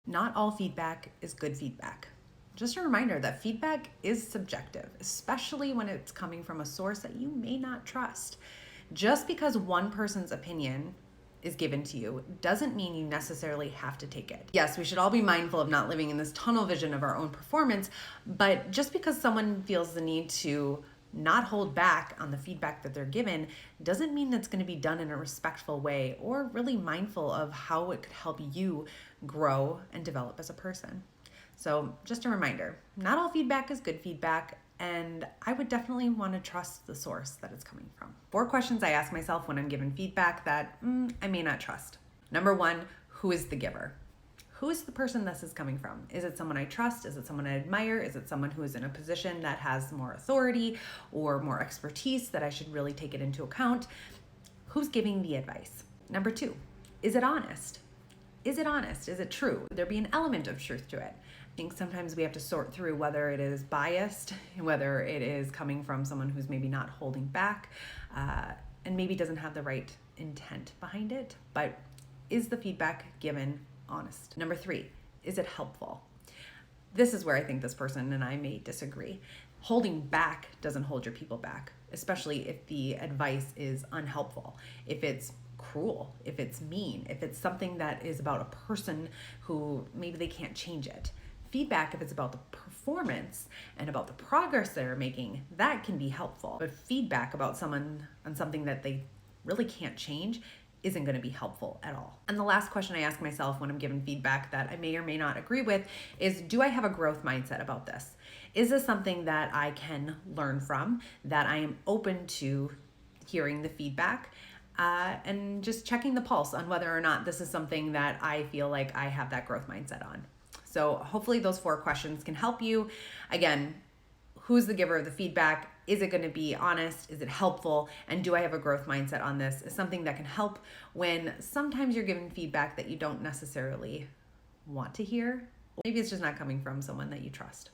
Not all feedback is good feedback. Just a reminder that feedback is subjective, especially when it's coming from a source that you may not trust. Just because one person's opinion is given to you doesn't mean you necessarily have to take it. Yes, we should all be mindful of not living in this tunnel vision of our own performance, but just because someone feels the need to not hold back on the feedback that they're given doesn't mean that's going to be done in a respectful way or really mindful of how it could help you grow and develop as a person. So just a reminder, not all feedback is good feedback, and I would definitely want to trust the source that it's coming from. 4 questions I ask myself when I'm given feedback that I may not trust. Number 1, who is the giver? Who is the person this is coming from? Is it someone I trust? Is it someone I admire? Is it someone who is in a position that has more authority or more expertise that I should really take it into account? Who's giving the advice? Number 2, is it honest? Is it honest? Is it true? Would there be an element of truth to it? I think sometimes we have to sort through whether it is biased, whether it is coming from someone who's maybe not holding back, and maybe doesn't have the right intent behind it. But is the feedback given honest? Number 3, is it helpful? This is where I think this person and I may disagree. Holding back doesn't hold your people back, especially if the advice is unhelpful, if it's cruel, if it's mean, if it's something that is about a person who maybe they can't change it. Feedback, if it's about the performance and about the progress they're making, that can be helpful. But feedback about someone on something that they really can't change isn't going to be helpful at all. And the last question I ask myself when I'm given feedback that I may or may not agree with is, do I have a growth mindset about this? Is this something that I can learn from, that I am open to hearing the feedback, and just checking the pulse on whether or not this is something that I feel like I have that growth mindset on? So hopefully those 4 questions can help you. Again, who's the giver of the feedback? Is it going to be honest? Is it helpful? And do I have a growth mindset on this? Is something that can help when sometimes you're given feedback that you don't necessarily want to hear. Maybe it's just not coming from someone that you trust.